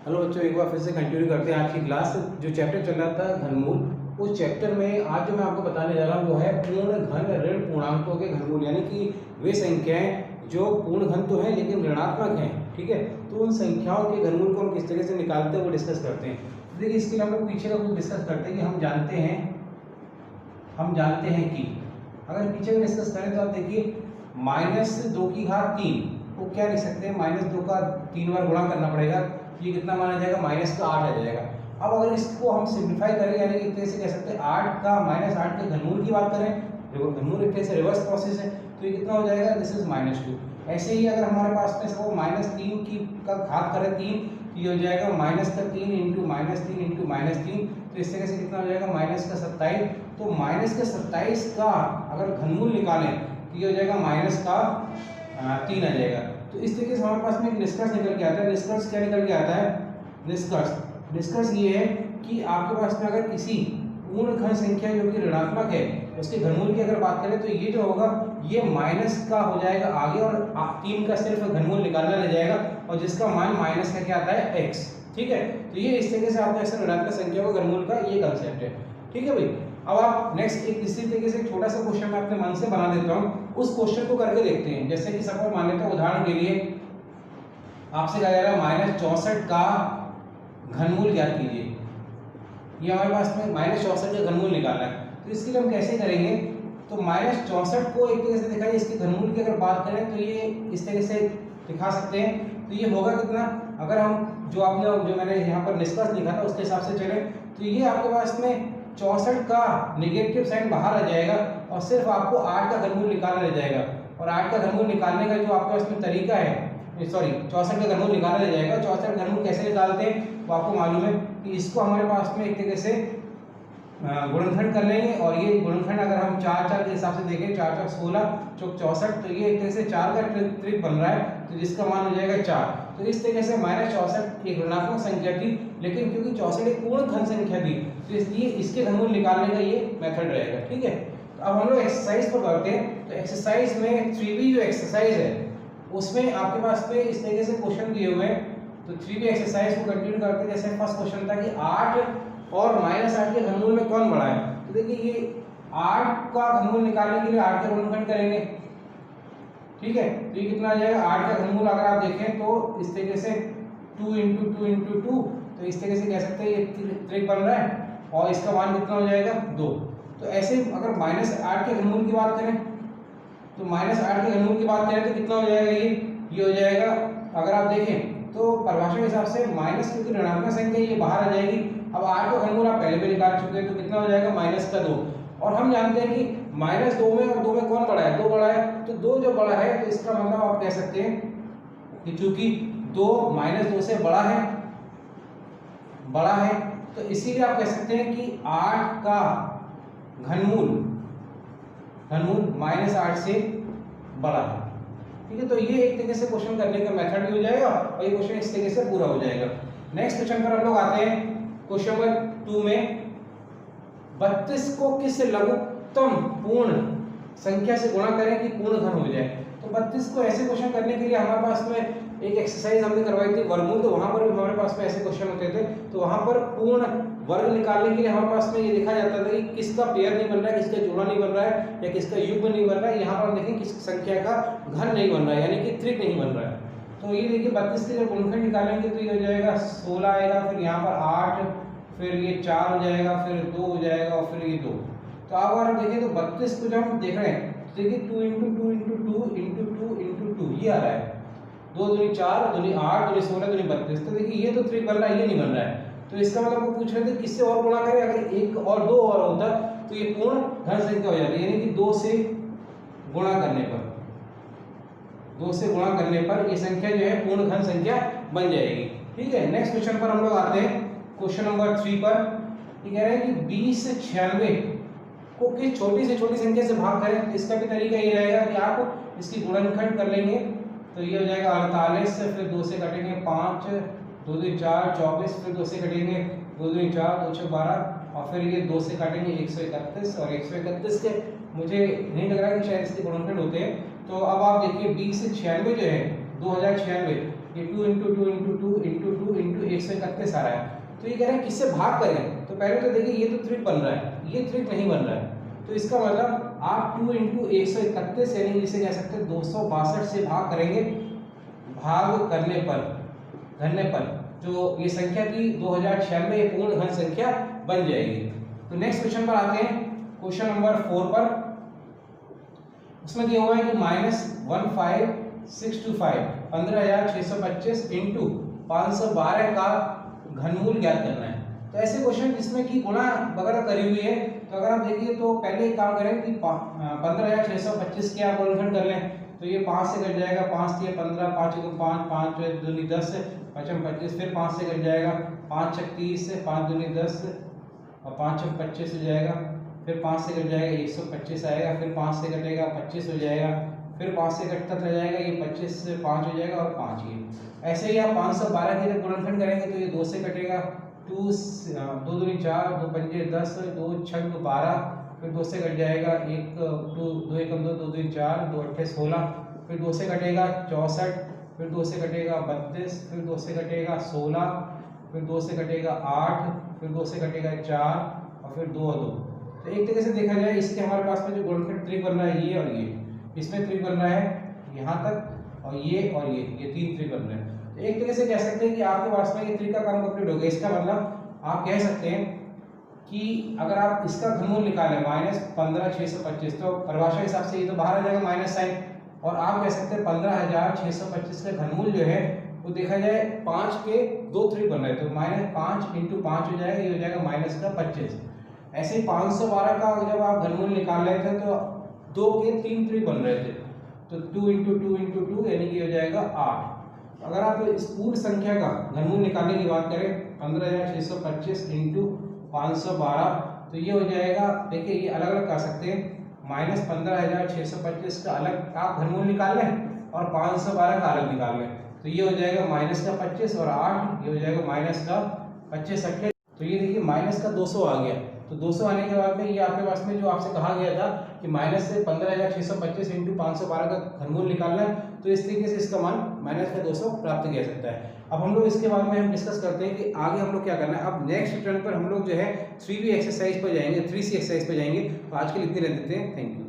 Hello बच्चों, एक बार फिर से कंटिन्यू करते हैं आज की क्लास। जो चैप्टर चल रहा था घनमूल, उस चैप्टर में आज जो मैं आपको बताने जा रहा हूँ वो है पूर्ण घन ऋण पूर्णांकों के घनमूल, यानी कि वे संख्याएं जो पूर्ण घन तो हैं लेकिन ऋणात्मक हैं। ठीक है, तो उन संख्याओं के घनमूल को हम किस तरह से निकालते हैं वो डिस्कस करते हैं। देखिए, इसके लिए हम लोग पीछे का कुछ डिस्कस करते हैं कि हम जानते हैं कि अगर पीछे का डिस्कस करें तो आप देखिए -2 की घात 3 को क्या लिख सकते हैं, -2 का 3 बार गुणा करना पड़ेगा, ये कितना माना जाएगा, -8 आ जाएगा। अब अगर इसको हम सिंप्लीफाई करें, यानी एक तरह से कह सकते हैं 8 का -8 के घनमूल की बात करें, देखो घनमूल एक तरह से रिवर्स प्रोसेस है, तो ये कितना हो जाएगा, दिस इज -2। ऐसे ही अगर हमारे पास में इसको -3 की का घात करें 3, तो ये हो जाएगा -3 इंटू -3 इंटू -3, तो इस तरह से कितना हो जाएगा, -27। तो -27 का अगर घनमूल निकालें तो ये हो जाएगा -3 आ जाएगा। तो इस तरीके से हमारे पास में एक निष्कर्ष निकल के आता है। निष्कर्ष क्या निकल के आता है, निष्कर्ष ये है कि आपके पास में अगर किसी पूर्ण घन संख्या जो कि ऋणात्मक है उसके घनमूल की अगर बात करें तो ये जो होगा ये माइनस का हो जाएगा आगे, और 3 का सिर्फ घनमूल निकालना रह जाएगा, और जिसका मान माइनस का क्या आता है, x। ठीक है, तो ये इस तरीके से आपको ऐसे ऋणात्मक संख्या का घनमूल का ये कंसेप्ट है। ठीक है भाई, अब आप नेक्स्ट एक इसी तरीके से छोटा सा क्वेश्चन मैं अपने मन से बना देता हूँ, उस क्वेश्चन को करके देखते हैं। जैसे कि सपोज मान लेते हैं, उदाहरण के लिए आपसे कहा जा रहा है -64 का घनमूल ज्ञात कीजिए। ये हमारे पास में -64 का घनमूल निकालना है, तो इसके लिए हम कैसे करेंगे, तो -64 को एक तरीके से दिखाइए, इसके घनमूल की अगर बात करें तो ये इस तरह से दिखा सकते हैं। तो ये होगा कितना, अगर हम जो मैंने यहाँ पर निष्कर्ष लिखा था उसके हिसाब से चले तो ये आपके पास में 64 का नेगेटिव साइन बाहर आ जाएगा, और सिर्फ आपको 8 का घनमूल निकालना रह जाएगा। और 8 का घनमूल निकालने का जो आपके पास में तरीका है, सॉरी 64 का घनमूल निकाला रह जाएगा। 64 का घनमूल कैसे निकालते हैं वो आपको मालूम है कि इसको हमारे पास में एक तरीके से गुणनखंड कर लेंगे, और ये गुणनखंड अगर हम 4 के हिसाब से देखें, 4 4 16 चौक 64, तो ये एक तरह से 4 का त्रिक बन रहा है, तो जिसका मान हो जाएगा 4। तो इस तरीके से -64 एक ऋणात्मक संख्या थी, लेकिन क्योंकि 64 एक पूर्ण घन संख्या थी तो इसलिए इसके घनमूल निकालने का ये मेथड रहेगा। ठीक है, तो अब हम लोग एक्सरसाइज पर करते हैं। तो एक्सरसाइज में 3B जो एक्सरसाइज है उसमें आपके पास में इस तरीके से क्वेश्चन दिए हुए हैं। तो 3B एक्सरसाइज को कंटिन्यू करते हैं। जैसे फर्स्ट क्वेश्चन था कि 8 और -8 के घनमूल में कौन बड़ा है, तो देखिए ये 8 का घनमूल निकालने के लिए 8 का गुणनखंड करेंगे। ठीक है, तो ये कितना आ जाएगा, 8 का घनमूल अगर आप देखें तो इस तरीके से 2 इंटू 2 इंटू 2, तो इस तरीके से कह सकते हैं ये त्रिक बन रहा है, और इसका मान कितना हो जाएगा, 2। तो ऐसे अगर -8 के घनमूल की बात करें तो -8 के घनमूल की बात करें तो कितना हो जाएगा, ये हो जाएगा, अगर आप देखें तो परिभाषा के हिसाब से माइनस, क्योंकि ऋणात्मक संख्या ये बाहर आ जाएगी। अब 8 का घनमूल आप पहले भी निकाल चुके हैं, तो कितना हो जाएगा, -2। और हम जानते हैं कि -2 में और 2 में कौन बड़ा है, 2 बड़ा है, तो 2 जो बड़ा है तो इसका मतलब आप कह सकते हैं कि चूंकि 2 -2 से बड़ा है, तो इसीलिए आप कह सकते हैं कि 8 का घनमूल -8 से बड़ा है। ठीक है, तो ये एक तरीके से क्वेश्चन करने का मेथड भी हो जाएगा, और ये क्वेश्चन इस तरीके से पूरा हो जाएगा। नेक्स्ट क्वेश्चन पर हम लोग आते हैं। क्वेश्चन नंबर 2 में 32 को किस लघुत्तम पूर्ण संख्या से गुणा करें कि पूर्ण घन हो जाए। तो 32 को ऐसे क्वेश्चन करने के लिए हमारे पास में एक एक्सरसाइज हमने करवाई थी वर्गमूल, तो वहां पर भी हमारे पास में ऐसे क्वेश्चन होते थे। तो वहां पर पूर्ण वर्ग निकालने के लिए हमारे पास में ये देखा जाता था कि किसका पेयर नहीं बन रहा है, किसका जोड़ा नहीं बन रहा है, या किसका युग्म नहीं बन रहा है। यहाँ पर देखें किस संख्या का घन नहीं बन रहा है, यानी कि त्रिक नहीं बन रहा है। तो ये देखिए 32 के जब गुणनखंड निकालेंगे तो ये हो जाएगा 16 आएगा, फिर यहाँ पर 8, फिर ये 4 हो जाएगा, फिर 2 हो जाएगा, और फिर ये 2। तो अब अगर हम देखें तो 32 को जब हम देख रहे हैं तो देखिए 2 इंटू 2 इंटू 2 इंटू 2 इंटू 2 ये आ रहा है, 2 दूनी 4, 2 दूनी 8, 2 दूनी 16, 2 दूनी 32। तो देखिए ये तो त्रिक बन रहा है, ये नहीं बन रहा है। तो इसका मतलब वो पूछ रहे थे किससे और गुणा करें, अगर 1 और 2 और होता तो ये पूर्ण घन संख्या हो जाती, यानी कि 2 से गुणा करने पर ये संख्या जो है पूर्ण घन संख्या बन जाएगी। ठीक है, नेक्स्ट क्वेश्चन पर हम लोग आते हैं। क्वेश्चन नंबर 3 पर ये कह रहे हैं कि 20 से 96 को किस छोटी से छोटी संख्या से भाग करें। इसका भी तरीका ये रहेगा कि आप इसकी गुणनखंड कर लेंगे, तो ये हो जाएगा 48, फिर 2 से कटेंगे 5, 2 दूनी 4 24, फिर 2 से कटेंगे 2 दूनी 4 2 6 12, और फिर ये 2 से काटेंगे 131, और 131 के मुझे नहीं लग रहा है कि शायद इसके गुणनखंड होते हैं। तो अब आप देखिए 20 से 96 जो है 2096, ये 2 इंटू 2 इंटू 2 इंटू 2 इंटू 131 आ रहा है। तो ये कह रहे हैं किससे भाग करें, तो पहले तो देखिए ये तो त्रिक बन रहा है, ये त्रिक नहीं बन रहा है, तो इसका मतलब आप 2 × 131 यानी जिसे कह सकते हैं 262 से भाग करेंगे, भाग करने पर जो ये संख्या की 2096 ये पूर्ण घन संख्या बन जाएगी। तो नेक्स्ट क्वेश्चन पर आते हैं, क्वेश्चन नंबर 4 पर। उसमें दिया हुआ है कि -15625 15625 इंटू 512 का घनमूल ज्ञात करना है। तो ऐसे क्वेश्चन जिसमें कि गुणा वगैरह करी हुई है, तो अगर आप देखिए तो पहले एक काम करें कि 15625 के आप गुणनखंड कर लें, तो ये 5 से कट जाएगा, 5 3 15, 5 1 5, 5 2 10, 5 25, फिर 5 से कट जाएगा, 5 6 30, 5 2 10 और 5 25 हो जाएगा, फिर 5 से कट जाएगा 125 आएगा, फिर 5 से कटेगा 25 हो जाएगा, फिर 5 से कटता चला जाएगा, ये 25 से 5 हो जाएगा और 5 ये। ऐसे ही आप 512 के जब गुणनखंड करेंगे तो ये 2 से कटेगा, 2 2 दूनी 4, 2 पंजे 10, 2 6 12, फिर 2 से कट जाएगा, 1 2 2 1 2 2 दूनी 4, 2 8 16, फिर 2 से कटेगा 64, फिर 2 से कटेगा 32, फिर 2 से कटेगा 16, फिर 2 से कटेगा 8, फिर 2 से कटेगा 4 और फिर 2 और 2। तो एक तरीके से देखा जाए इसके हमारे पास में जो गुणनखंड त्रिक बन रहा है ये और ये, इसमें त्रिक बन रहा है यहाँ तक और ये 3 त्रिक बन रहे हैं। तो एक तरीके से कह सकते हैं कि आपके पास में ये त्रिक का काम कंप्लीट हो गया। इसका मतलब आप कह सकते हैं कि अगर आप इसका घनमूल निकालें -15625, तो परिभाषा के हिसाब से ये तो बाहर आ जाएगा माइनस साइन, और आप कह सकते हैं 15625 का घनमूल जो है वो देखा जाए 5 के 2 त्रिक बन रहे हैं, तो -5 × 5 हो जाएगा, ये हो जाएगा -25। ऐसे ही 512 का जब आप घनमूल निकाल रहे थे तो 2 के 3 त्रिक बन रहे थे, तो 2 × 2 × 2 यानी कि हो जाएगा 8। अगर आप इस पूर्ण संख्या का घनमूल निकालने की बात करें 15625 × 512, तो ये हो जाएगा, देखिए ये अलग अलग कर सकते हैं, -15625 का अलग आप घनमूल निकाल लें और 512 का अलग निकाल लें, तो ये हो जाएगा -25 और 8, ये हो जाएगा -25 तो ये देखिए -200 आ गया। तो 200 आने के बाद में ये आपके पास में जो आपसे कहा गया था कि माइनस से 15625 × 512 का घनमूल निकालना है, तो इस तरीके से इसका मान -200 प्राप्त किया जा सकता है। अब हम लोग इसके बाद में हम डिस्कस करते हैं कि आगे हम लोग क्या करना है। अब नेक्स्ट टर्न पर हम लोग जो है 3B एक्सरसाइज पर जाएंगे, 3C एक्सरसाइज पर जाएंगे। तो आज के लिए इतने रह देते हैं, थैंक यू।